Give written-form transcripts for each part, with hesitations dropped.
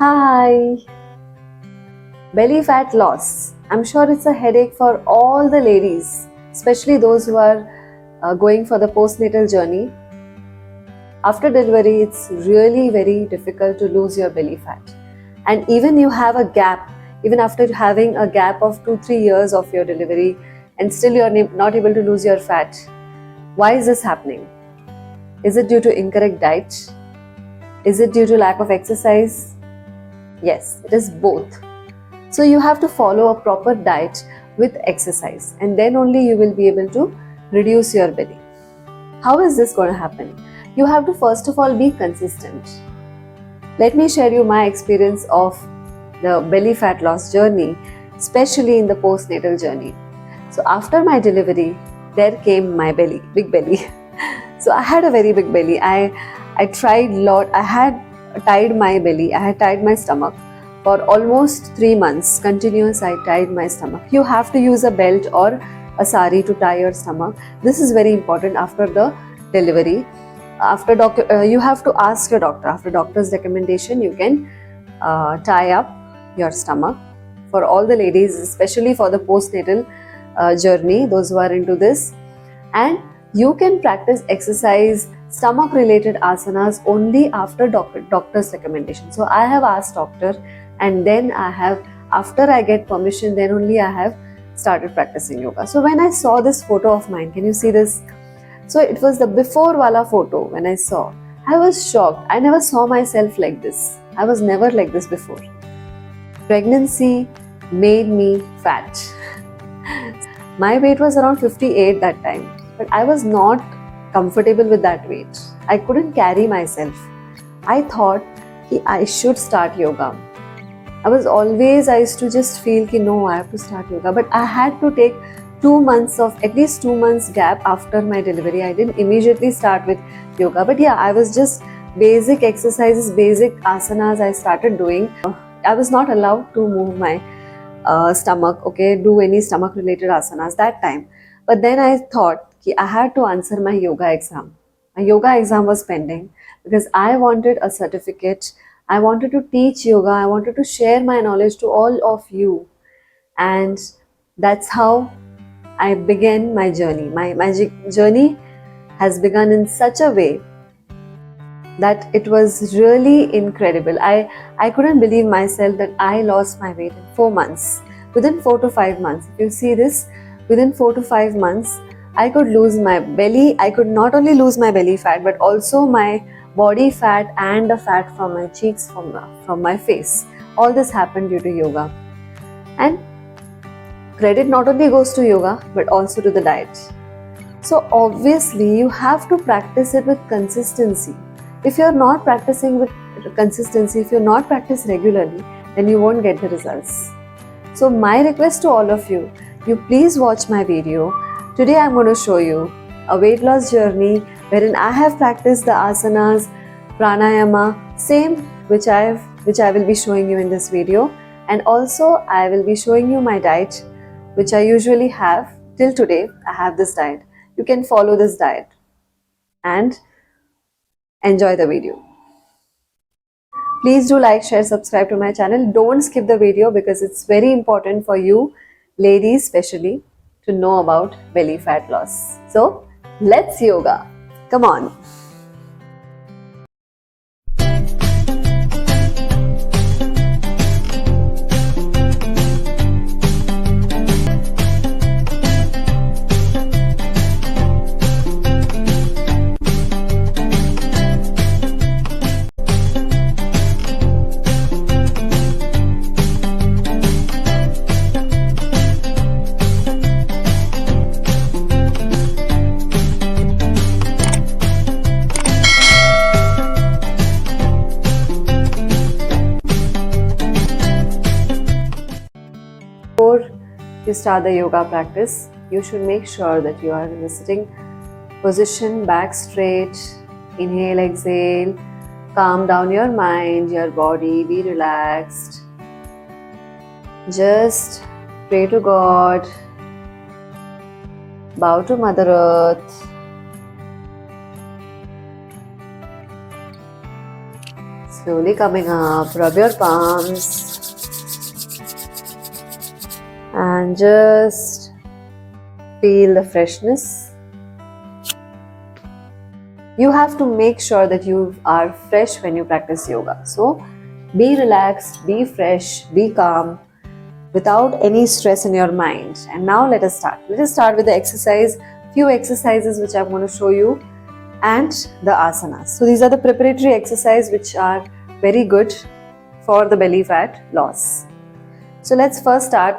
Hi! Belly fat loss. I'm sure it's a headache for all the ladies, especially those who are going for the postnatal journey. After delivery, it's really very difficult to lose your belly fat. And even you have a gap, even after having a gap of 2-3 years of your delivery, and still you're not able to lose your fat. Why is this happening? Is it due to incorrect diet? Is it due to lack of exercise? Yes, it is both. So you have to follow a proper diet with exercise, and then only you will be able to reduce your belly. How is this going to happen? You have to first of all be consistent. Let me share you my experience of the belly fat loss journey, especially in the postnatal journey. So after my delivery, there came my belly, big belly. So I had a very big belly. I tried a lot. I had tied my belly. I had tied my stomach. For almost 3 months, continuous, I tied my stomach. You have to use a belt or a sari to tie your stomach. This is very important after the delivery. You have to ask your doctor. After doctor's recommendation, you can tie up your stomach. For all the ladies, especially for the postnatal journey, those who are into this. And you can practice exercise, stomach related asanas only after doctor's recommendation. So I have asked doctor, and then after I get permission, then only I have started practicing yoga. So when I saw this photo of mine, can you see this? So it was the before wala photo. When I saw, I was shocked. I never saw myself like this. I was never like this before. Pregnancy made me fat. My weight was around 58 that time, but I was not comfortable with that weight. I couldn't carry myself. I thought I should start yoga. I used to just feel no, I have to start yoga. But I had to take at least 2 months gap after my delivery. I didn't immediately start with yoga. But yeah, I was just basic exercises, basic asanas I started doing. I was not allowed to move my stomach, do any stomach related asanas that time. But then I thought I had to answer my yoga exam. My yoga exam was pending because I wanted a certificate. I wanted to teach yoga. I wanted to share my knowledge to all of you. And that's how I began my journey. My journey has begun in such a way that it was really incredible. I couldn't believe myself that I lost my weight in 4 months. Within 4 to 5 months. If you see this, within 4 to 5 months, I could lose my belly. I could not only lose my belly fat, but also my body fat and the fat from my cheeks, from my face. All this happened due to yoga. And credit not only goes to yoga, but also to the diet. So obviously, you have to practice it with consistency. If you're not practicing with consistency, if you're not practice regularly, then you won't get the results. So my request to all of you, you please watch my video. Today I'm going to show you a weight loss journey wherein I have practiced the asanas, pranayama, same which I will be showing you in this video. And also I will be showing you my diet, which I usually have. Till today, I have this diet. You can follow this diet and enjoy the video. Please do like, share, subscribe to my channel. Don't skip the video because it's very important for you, ladies especially, to know about belly fat loss. So, let's yoga. Come on. Before you start the yoga practice, you should make sure that you are in the sitting position, back straight. Inhale, exhale. Calm down your mind, your body, be relaxed. Just pray to God. Bow to Mother Earth. Slowly coming up, rub your palms and just feel the freshness. You have to make sure that you are fresh when you practice yoga. So be relaxed, be fresh, be calm, without any stress in your mind. And now let us start. Let us start with the exercise, few exercises which I'm going to show you, and the asanas. So these are the preparatory exercises which are very good for the belly fat loss. So let's first start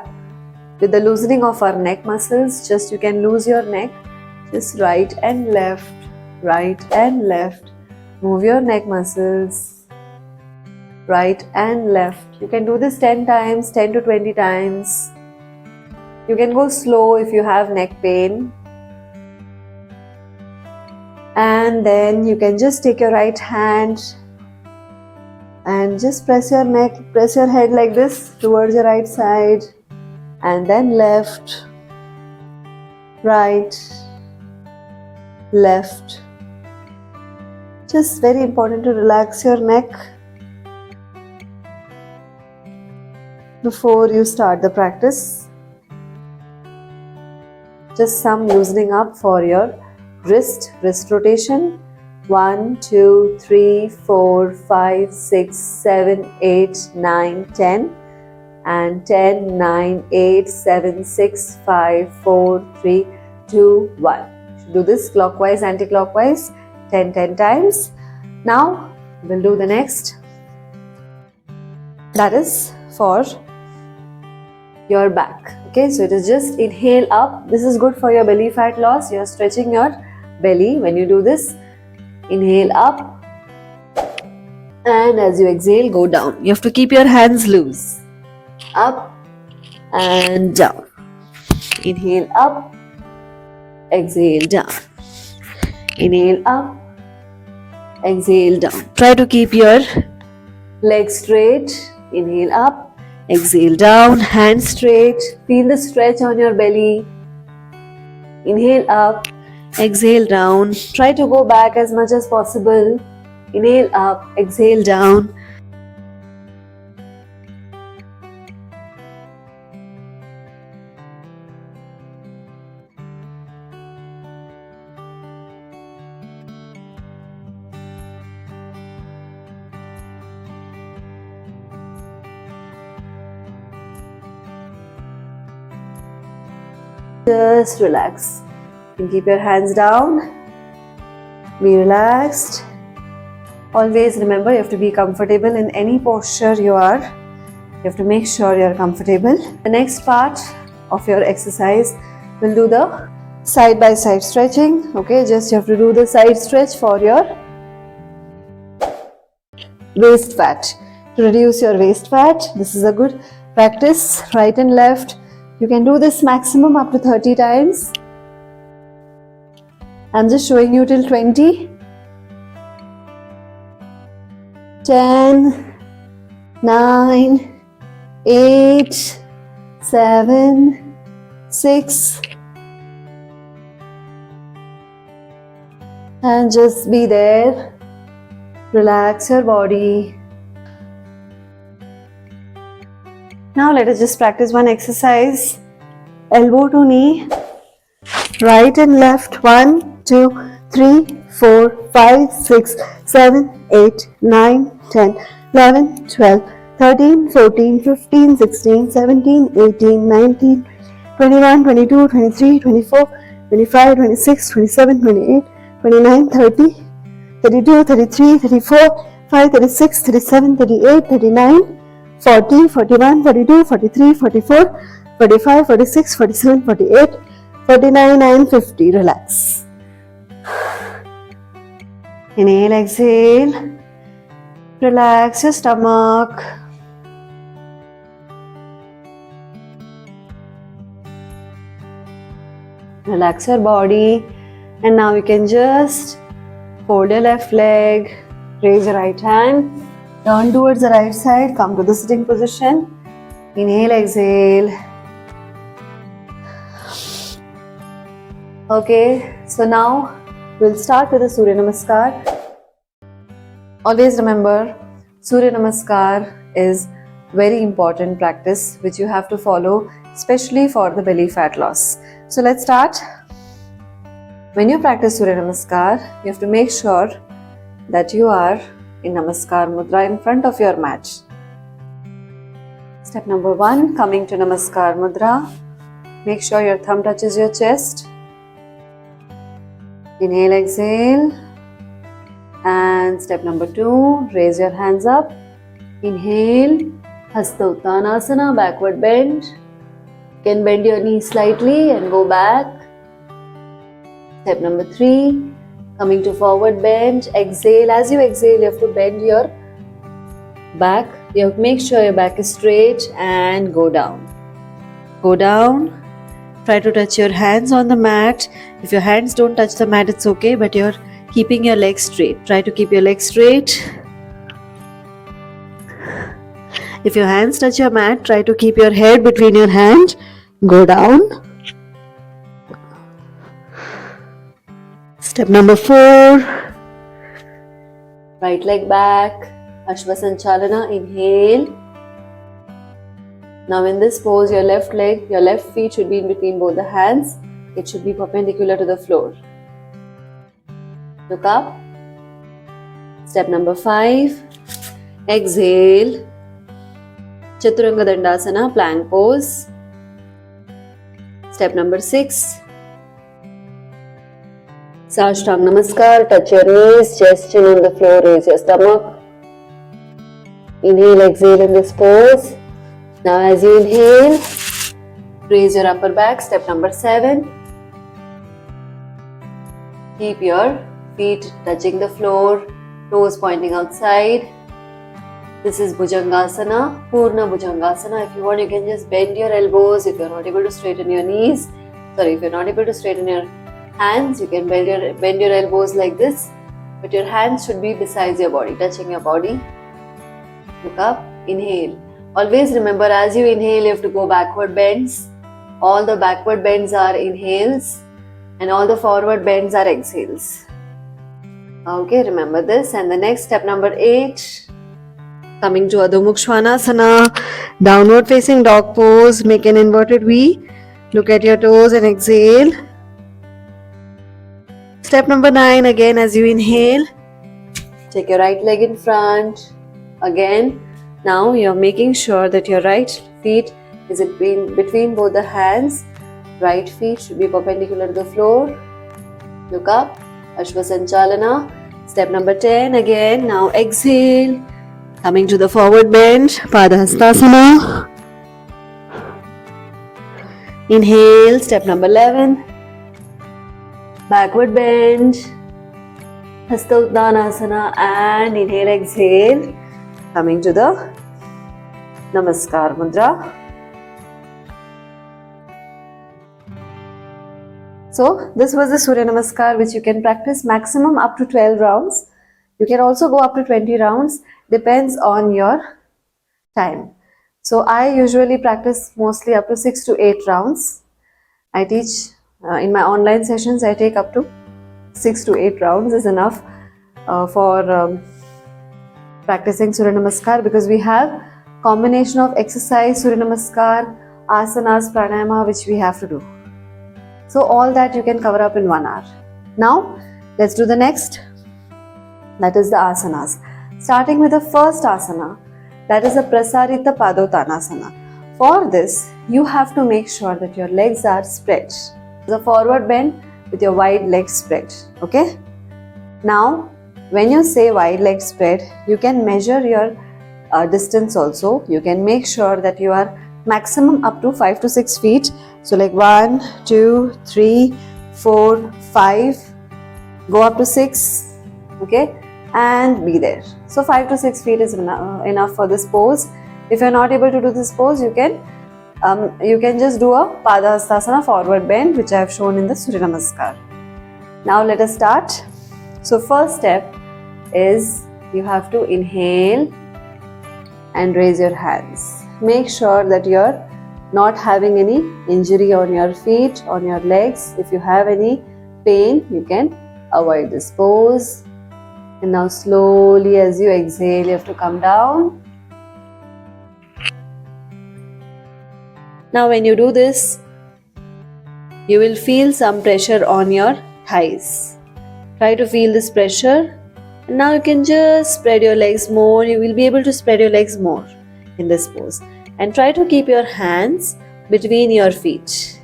with the loosening of our neck muscles. Just you can lose your neck, just right and left, right and left. Move your neck muscles, right and left. You can do this 10 times, 10 to 20 times. You can go slow if you have neck pain. And then you can just take your right hand and just press your neck, press your head like this towards your right side, and then left, right, left. Just very important to relax your neck before you start the practice. Just some loosening up for your wrist rotation. 1, 2, 3, 4, 5, 6, 7, 8, 9, 10. And 10, 9, 8, 7, 6, 5, 4, 3, 2, 1. Do this clockwise, anti-clockwise, 10 times. Now we'll do the next. That is for your back. Okay, so it is just inhale up. This is good for your belly fat loss. You are stretching your belly when you do this. Inhale up, and as you exhale, go down. You have to keep your hands loose. Up and down. Inhale up, exhale down. Inhale up, exhale down. Try to keep your legs straight. Inhale up, exhale down, hands straight. Feel the stretch on your belly. Inhale up, exhale down. Try to go back as much as possible. Inhale up, exhale down. Just relax. You can keep your hands down. Be relaxed. Always remember, you have to be comfortable in any posture you are. You have to make sure you are comfortable. The next part of your exercise, we'll do the side by side stretching. Okay, just you have to do the side stretch for your waist fat. To reduce your waist fat, this is a good practice. Right and left. You can do this maximum up to 30 times. I'm just showing you till 20. 10, 9, 8, 7, 6. And just be there. Relax your body. Now let us just practice one exercise. Elbow to knee. Right and left. 1, 2, 3, 4, 5, 6, 7, 8, 9, 10, 11, 12, 13, 14, 15, 16, 17, 18, 19, 21, 22, 23, 24, 25, 26, 27, 28, 29, 30, 32, 33, 34, 5, 36, 37, 38, 39, 40, 41, 42, 43, 44, 45, 46, 47, 48, 49 and 50. Relax. Inhale, exhale. Relax your stomach. Relax your body. And now you can just fold your left leg, raise your right hand, turn towards the right side, come to the sitting position. Inhale, exhale. Okay, so now we'll start with the Surya Namaskar. Always remember, Surya Namaskar is very important practice which you have to follow, especially for the belly fat loss. So let's start. When you practice Surya Namaskar, you have to make sure that you are in Namaskar Mudra in front of your mat. Step number 1, coming to Namaskar Mudra. Make sure your thumb touches your chest. Inhale, exhale. And step number 2, raise your hands up. Inhale, Hasta Uttanasana, backward bend. You can bend your knees slightly and go back. Step number 3, coming to forward bend. Exhale. As you exhale, you have to bend your back. You have to make sure your back is straight and go down. Go down. Try to touch your hands on the mat. If your hands don't touch the mat, it's okay, but you're keeping your legs straight. Try to keep your legs straight. If your hands touch your mat, try to keep your head between your hands. Go down. Step number 4. Right leg back. Ashvasanchalana. Inhale. Now in this pose, your left leg, your left feet should be in between both the hands. It should be perpendicular to the floor. Look up. Step number 5. Exhale. Chaturanga Dandasana, plank pose. Step number 6. Sashtang Namaskar, touch your knees, chest, chin on the floor, raise your stomach. Inhale, exhale in this pose. Now as you inhale, raise your upper back. Step number 7. Keep your feet touching the floor, toes pointing outside. This is Bhujangasana, Purna Bhujangasana. If you want, you can just bend your elbows. If you're not able to straighten your knees, if you're not able to straighten your hands, you can bend your elbows like this, but your hands should be beside your body, touching your body. Look up, inhale. Always remember, as you inhale, you have to go backward bends. All the backward bends are inhales and all the forward bends are exhales. Okay, remember this. And the next step, number 8, coming to Adho Mukha Svanasana, downward facing dog pose, make an inverted V. Look at your toes and exhale. Step number 9, again as you inhale, take your right leg in front. Again, now you're making sure that your right feet is between both the hands. Right feet should be perpendicular to the floor. Look up, Ashvasanchalana. Step number 10, again, now exhale, coming to the forward bend, Padahastasana. Inhale, step number 11. Backward bend, Hasta Uttanasana, and inhale, exhale, coming to the Namaskar Mudra. So this was the Surya Namaskar, which you can practice maximum up to 12 rounds. You can also go up to 20 rounds, depends on your time. So I usually practice mostly up to 6 to 8 rounds. I teach in my online sessions, I take up to 6 to 8 rounds is enough for practicing Surya Namaskar, because we have combination of exercise, Surya Namaskar, asanas, pranayama, which we have to do. So all that you can cover up in 1 hour. Now let's do the next, that is the asanas. Starting with the first asana, that is the Prasarita Padottanasana. For this, you have to make sure that your legs are spread. The forward bend with your wide legs spread. Okay? Now, when you say wide leg spread, you can measure your distance also. You can make sure that you are maximum up to 5 to 6 feet. So like 1, 2, 3, 4, 5, go up to 6. Okay? And be there. So 5 to 6 feet is enough for this pose. If you're not able to do this pose, you can just do a Padahastasana, forward bend, which I have shown in the Surya Namaskar. Now let us start. So first step is you have to inhale and raise your hands. Make sure that you're not having any injury on your feet, on your legs. If you have any pain, you can avoid this pose. And now slowly as you exhale, you have to come down. Now when you do this, you will feel some pressure on your thighs. Try to feel this pressure. And now you can just spread your legs more. You will be able to spread your legs more in this pose. And try to keep your hands between your feet.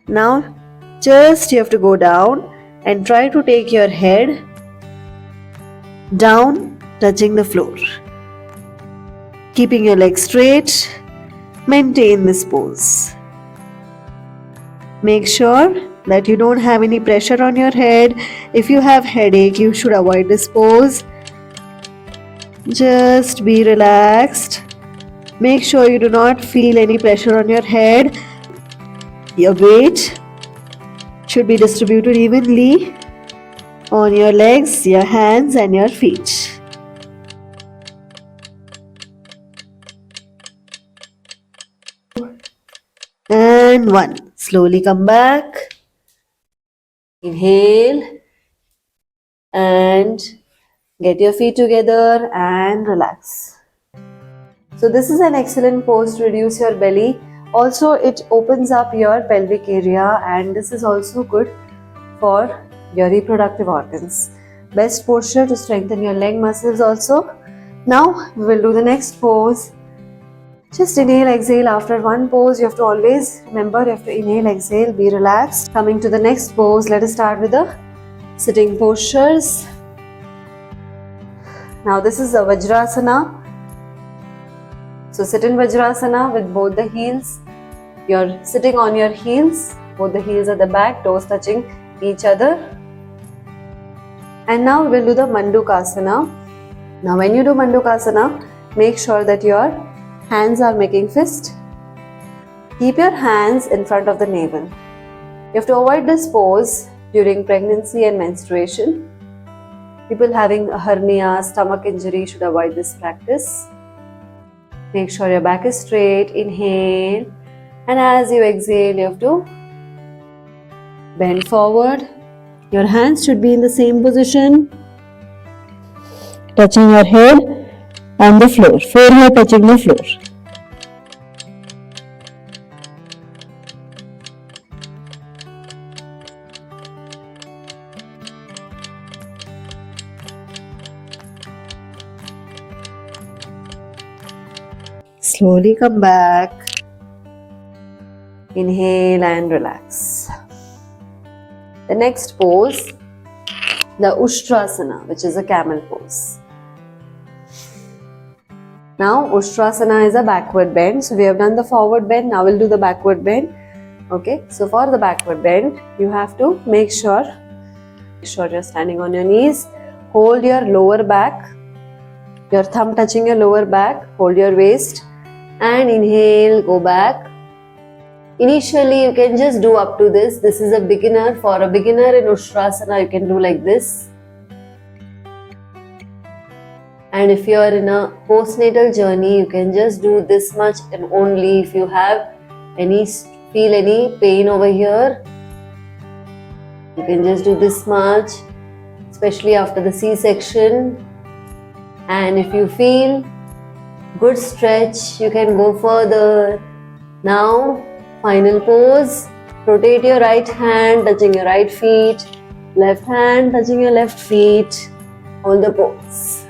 Now just you have to go down and try to take your head down, touching the floor. Keeping your legs straight, maintain this pose. Make sure that you don't have any pressure on your head. If you have headache, you should avoid this pose. Just be relaxed. Make sure you do not feel any pressure on your head. Your weight should be distributed evenly on your legs, your hands and your feet. And 1. Slowly come back. Inhale. And get your feet together and relax. So this is an excellent pose to reduce your belly. Also, it opens up your pelvic area, and this is also good for your reproductive organs. Best posture to strengthen your leg muscles also. Now we will do the next pose. Just inhale, exhale. After one pose, you have to always remember, you have to inhale, exhale, be relaxed. Coming to the next pose, let us start with the sitting postures. Now this is the Vajrasana. So sit in Vajrasana with both the heels. You're sitting on your heels, both the heels at the back, toes touching each other. And now we'll do the Mandukasana. Now when you do Mandukasana, make sure that your hands are making fist. Keep your hands in front of the navel. You have to avoid this pose during pregnancy and menstruation. People having a hernia, stomach injury should avoid this practice. Make sure your back is straight. Inhale. And as you exhale, you have to bend forward. Your hands should be in the same position, touching your head on the floor, forehead touching the floor. Slowly come back. Inhale and relax. The next pose, the Ushtrasana, which is a camel pose. Now Ushtrasana is a backward bend. So we have done the forward bend. Now we'll do the backward bend. Okay. So for the backward bend, you have to make sure you're standing on your knees. Hold your lower back. Your thumb touching your lower back. Hold your waist. And inhale, go back. Initially, you can just do up to this. This is a beginner. For a beginner in Ushtrasana, you can do like this. And if you are in a postnatal journey, you can just do this much, and only if you have feel any pain over here, you can just do this much, especially after the C-section. And if you feel good stretch, you can go further. Now, final pose. Rotate your right hand touching your right feet, left hand touching your left feet. Hold the pose.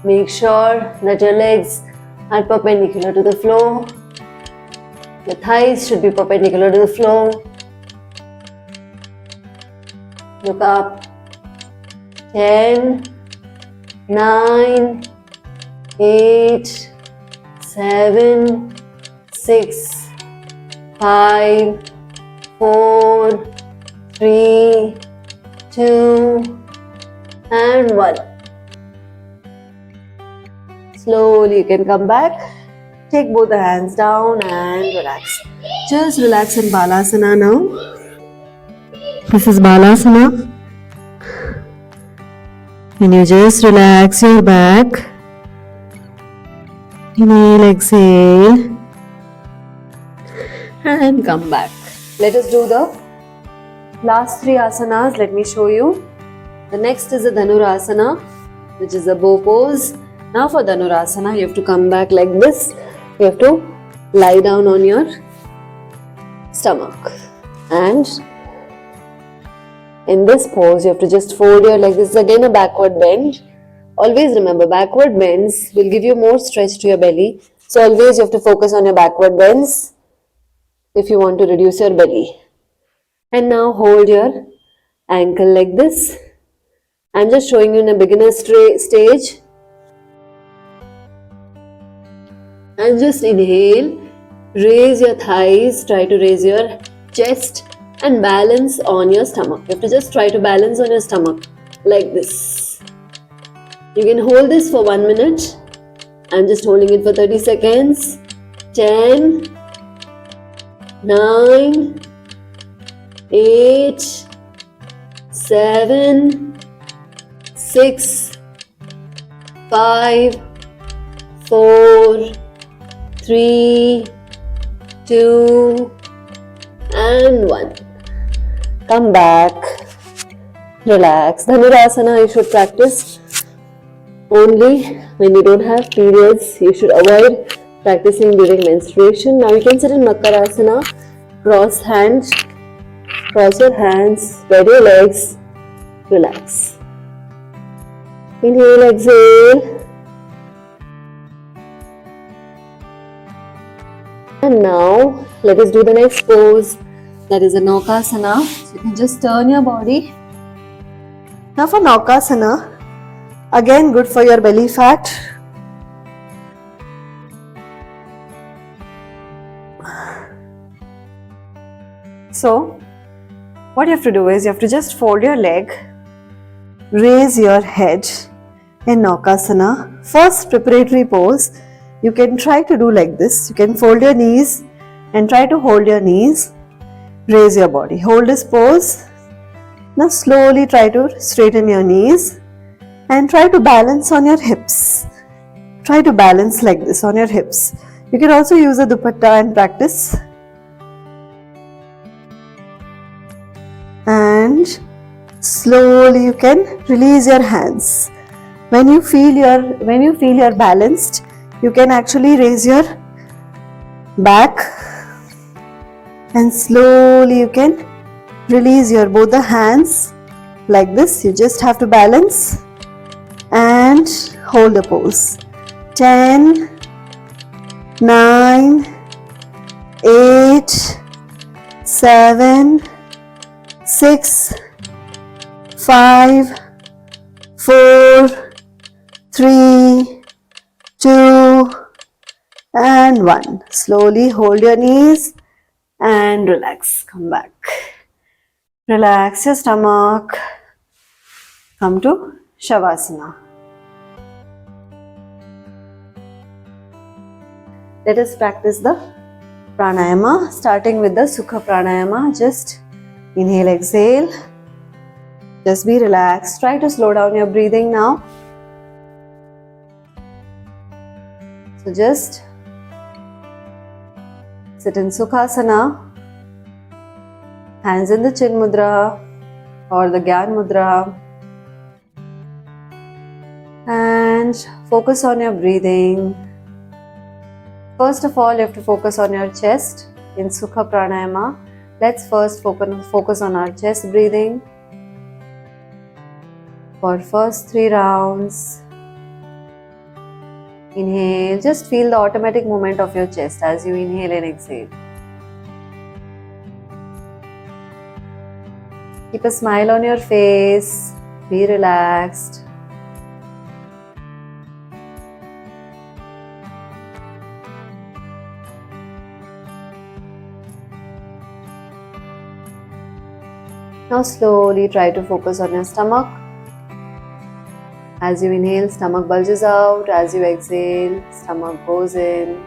Make sure that your legs are perpendicular to the floor. The thighs should be perpendicular to the floor. Look up. 10, 9, 8, 7, 6, 5, 4, 3, 2, and 1. Slowly you can come back. Take both the hands down and relax. Just relax in Balasana now. This is Balasana. And you just relax your back. Inhale, exhale. And come back. Let us do the last 3 asanas. Let me show you. The next is the Dhanurasana, which is a bow pose. Now for Dhanurasana, you have to come back like this. You have to lie down on your stomach. And in this pose, you have to just fold your legs. This is again a backward bend. Always remember, backward bends will give you more stretch to your belly. So always you have to focus on your backward bends if you want to reduce your belly. And now hold your ankle like this. I'm just showing you in a beginner stage. And just inhale, raise your thighs, try to raise your chest and balance on your stomach. You have to just try to balance on your stomach like this. You can hold this for 1 minute. I'm just holding it for 30 seconds. 10, 9, 8, 7, 6, 5, 4, 3, 2, and 1. Come back. Relax. Dhanurasana you should practice only when you don't have periods. You should avoid practicing during menstruation. Now you can sit in Makarasana. Cross your hands, spread your legs, relax. Inhale, exhale. And now let us do the next pose, that is a Naukasana. So you can just turn your body. Now for Naukasana, again good for your belly fat. So what you have to do is you have to just fold your leg, raise your head in Naukasana. First preparatory pose, you can try to do like this. You can fold your knees and try to hold your knees. Raise your body. Hold this pose. Now slowly try to straighten your knees and try to balance on your hips. Try to balance like this on your hips. You can also use a dupatta and practice. And slowly you can release your hands. When you feel you're balanced, you can actually raise your back and slowly you can release your both the hands like this. You just have to balance and hold the pose. 10, 9, 8, 7, 6, 5, 4, 3, 2, and 1. Slowly hold your knees and relax. Come back. Relax your stomach. Come to Shavasana. Let us practice the Pranayama, starting with the Sukha Pranayama. Just inhale, exhale. Just be relaxed. Try to slow down your breathing now. So just sit in Sukhasana. Hands in the Chin Mudra or the Gyan Mudra. And focus on your breathing. First of all, you have to focus on your chest in Sukha Pranayama. Let's first focus on our chest breathing. For first 3 rounds, inhale, just feel the automatic movement of your chest as you inhale and exhale. Keep a smile on your face, be relaxed. Now slowly try to focus on your stomach. As you inhale, stomach bulges out. As you exhale, stomach goes in.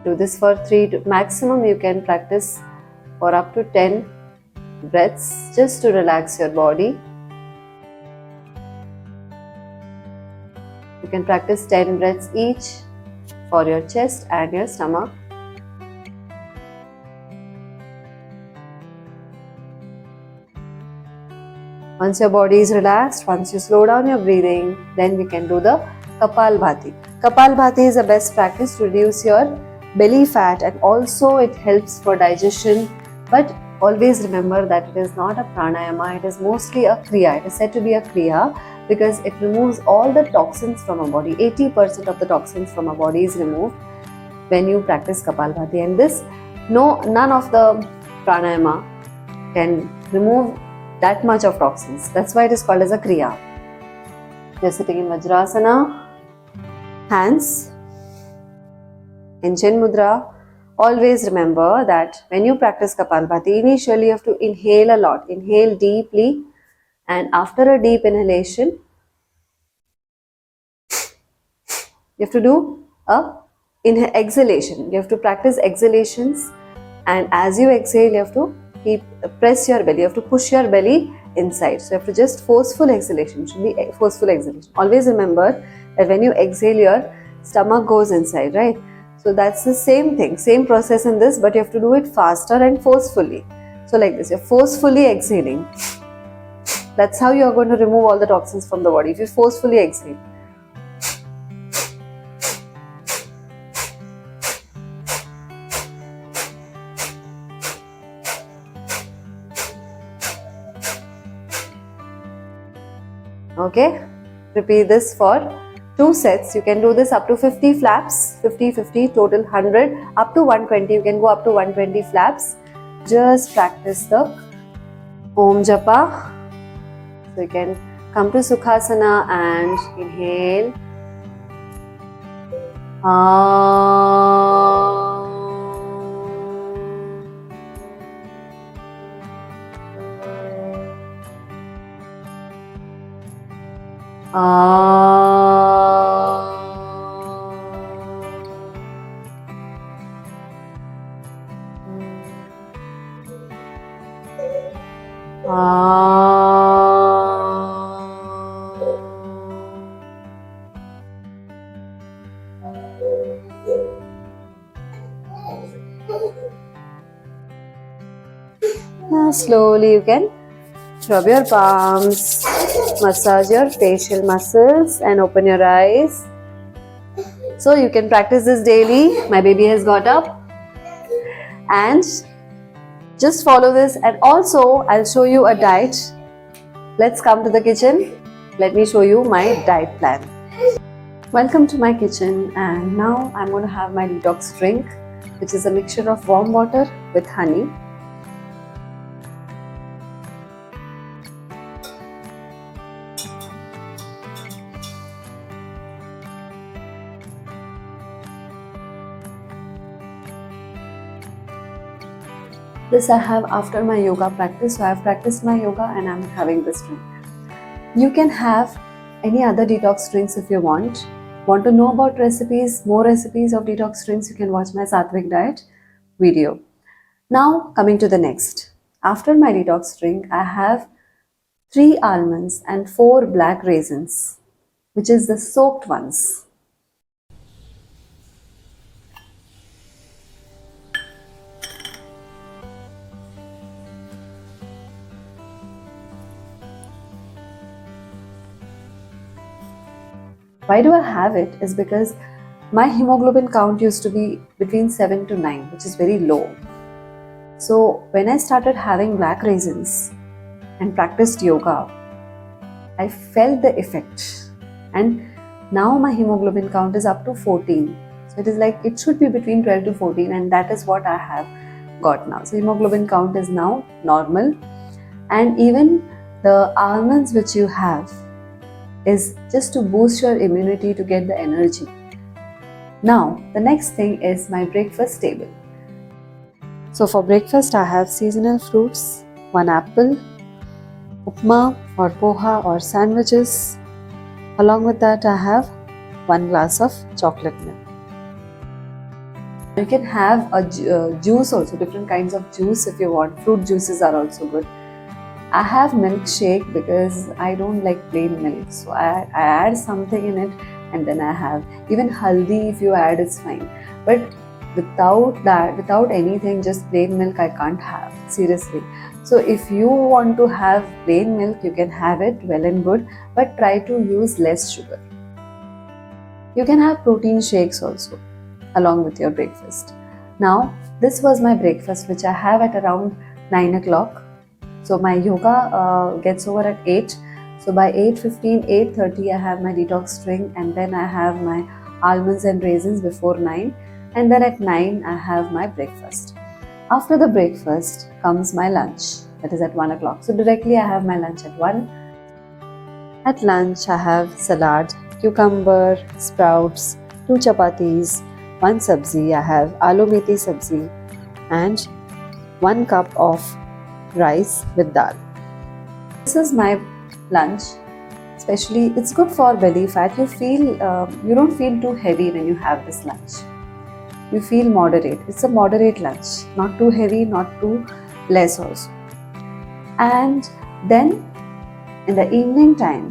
Do this for 3 maximum. You can practice for up to 10 breaths just to relax your body. You can practice 10 breaths each for your chest and your stomach. Once your body is relaxed, once you slow down your breathing, then we can do the Kapalbhati. Kapalbhati is the best practice to reduce your belly fat, and also it helps for digestion. But always remember that it is not a pranayama, it is mostly a kriya. It is said to be a kriya because it removes all the toxins from our body. 80% of the toxins from our body is removed when you practice Kapalbhati, and this none of the pranayama can remove that much of toxins. That's why it is called as a kriya. You're sitting in Vajrasana, hands in Chin Mudra. Always remember that when you practice Kapalbhati, initially you have to inhale a lot. Inhale deeply, and after a deep inhalation, you have to do a exhalation. You have to practice exhalations, and as you exhale, you have to press your belly. You have to push your belly inside. So you have to just forceful exhalation. Should be forceful exhalation. Always remember that when you exhale, your stomach goes inside, right? So that's the same thing, same process in this, but you have to do it faster and forcefully. So like this, you're forcefully exhaling. That's how you're going to remove all the toxins from the body. If you forcefully exhale. Okay, repeat this for 2 sets. You can do this up to 50 flaps, 50, total 100, up to 120. You can go up to 120 flaps. Just practice the Om Japa. So you can come to Sukhasana and inhale. Now slowly you can rub your palms, massage your facial muscles and open your eyes. So you can practice this daily. My baby has got up, and just follow this. And also I'll show you a diet. Let's come to the kitchen. Let me show you my diet plan. Welcome to my kitchen, and now I'm going to have my detox drink, which is a mixture of warm water with honey. This I have after my yoga practice. So I have practiced my yoga and I'm having this drink. You can have any other detox drinks if you want. Want to know about recipes, more recipes of detox drinks, you can watch my Saatvik diet video. Now coming to the next. After my detox drink, I have 3 almonds and 4 black raisins, which is the soaked ones. Why do I have it? Is because my hemoglobin count used to be between 7 to 9, which is very low. So when I started having black raisins and practiced yoga, I felt the effect, and now my hemoglobin count is up to 14. So it is like it should be between 12 to 14, and that is what I have got now. So hemoglobin count is now normal, and even the almonds which you have is just to boost your immunity, to get the energy. Now the next thing is my breakfast table. So for breakfast I have seasonal fruits, 1 apple, upma or poha or sandwiches. Along with that I have 1 glass of chocolate milk. You can have a juice also, different kinds of juice if you want. Fruit juices are also good. I have milkshake because I don't like plain milk, so I add something in it and then I have even haldi. If you add, it's fine, but without that, without anything, just plain milk I can't have, seriously. So if you want to have plain milk, you can have it, well and good, but try to use less sugar. You can have protein shakes also along with your breakfast. Now, this was my breakfast, which I have at around 9 o'clock. So my yoga gets over at 8. So by 8:15, 8:30, I have my detox drink, and then I have my almonds and raisins before 9. And then at 9, I have my breakfast. After the breakfast comes my lunch, that is at 1 o'clock. So directly I have my lunch at 1. At lunch, I have salad, cucumber, sprouts, 2 chapatis, 1 sabzi. I have aloo methi sabzi and 1 cup of rice with dal. This is my lunch. Especially, it's good for belly fat. You don't feel too heavy when you have this lunch. You feel moderate. It's a moderate lunch, not too heavy, not too less also. And then in the evening time,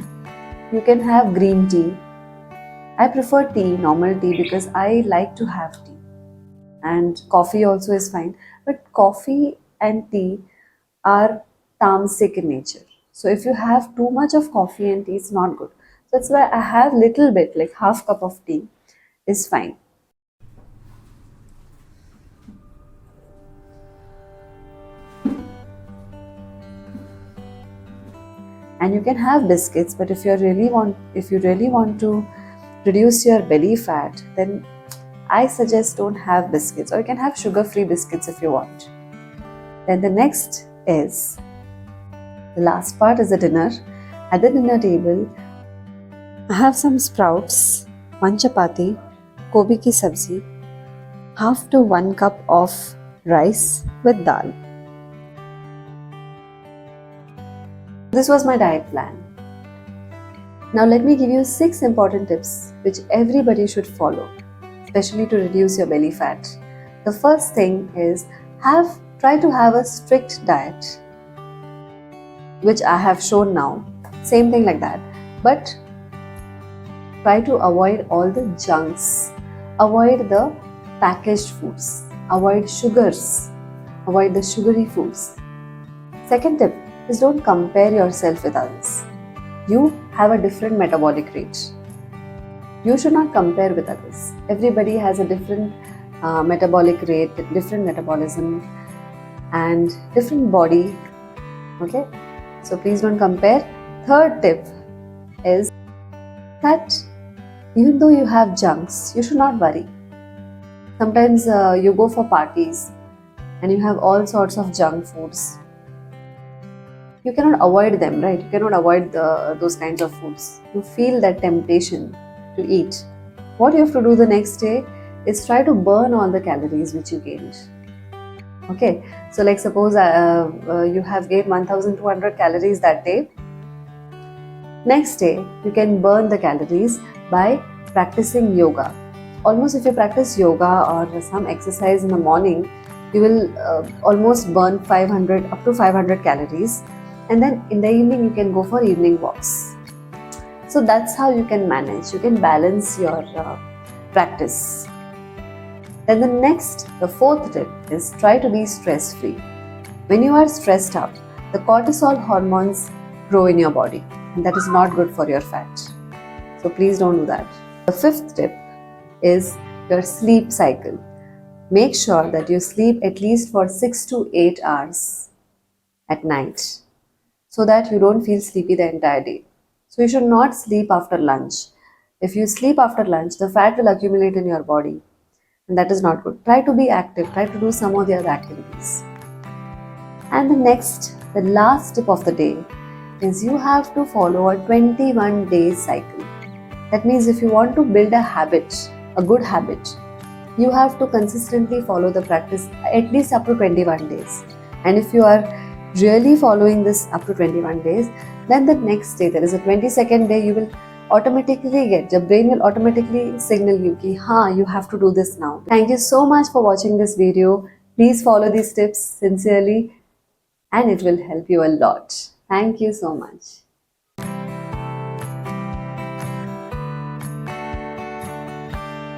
you can have green tea. I prefer tea, normal tea, because I like to have tea. And coffee also is fine. But coffee and tea are tamasic in nature. So if you have too much of coffee and tea, it's not good. So that's why I have little bit, like half cup of tea is fine. And you can have biscuits, but if you really want to reduce your belly fat, then I suggest don't have biscuits, or you can have sugar-free biscuits if you want. Then the next is, the last part is the dinner. At the dinner table, I have some sprouts, 1 chapati, gobi ki sabzi, half to 1 cup of rice with dal. This was my diet plan. Now let me give you 6 important tips which everybody should follow, especially to reduce your belly fat. The first thing is, try to have a strict diet, which I have shown now. Same thing like that. But try to avoid all the junks. Avoid the packaged foods. Avoid sugars. Avoid the sugary foods. Second tip is, don't compare yourself with others. You have a different metabolic rate. You should not compare with others. Everybody has a different metabolic rate, different metabolism, and different body. Okay? So please don't compare. Third tip is that even though you have junks, you should not worry. Sometimes you go for parties and you have all sorts of junk foods. You cannot avoid them, right? You cannot avoid those kinds of foods. You feel that temptation to eat. What you have to do the next day is try to burn all the calories which you gained. Okay, so like suppose you have gained 1200 calories that day. Next day, you can burn the calories by practicing yoga. Almost if you practice yoga or some exercise in the morning, you will almost burn 500 up to 500 calories. And then in the evening, you can go for evening walks. So that's how you can manage. You can balance your practice. Then the fourth tip is, try to be stress-free. When you are stressed out, the cortisol hormones grow in your body, and that is not good for your fat. So please don't do that. The fifth tip is your sleep cycle. Make sure that you sleep at least for 6 to 8 hours at night, so that you don't feel sleepy the entire day. So you should not sleep after lunch. If you sleep after lunch, the fat will accumulate in your body, and that is not good. Try to be active. Try to do some of the other activities. And the last tip of the day is, you have to follow a 21-day cycle. That means if you want to build a habit, a good habit, you have to consistently follow the practice at least up to 21 days. And if you are really following this up to 21 days, then the next day, there is a 22nd day, you will automatically the brain will automatically signal you ki, you have to do this now. Thank you so much for watching this video. Please follow these tips sincerely, and it will help you a lot. Thank you so much.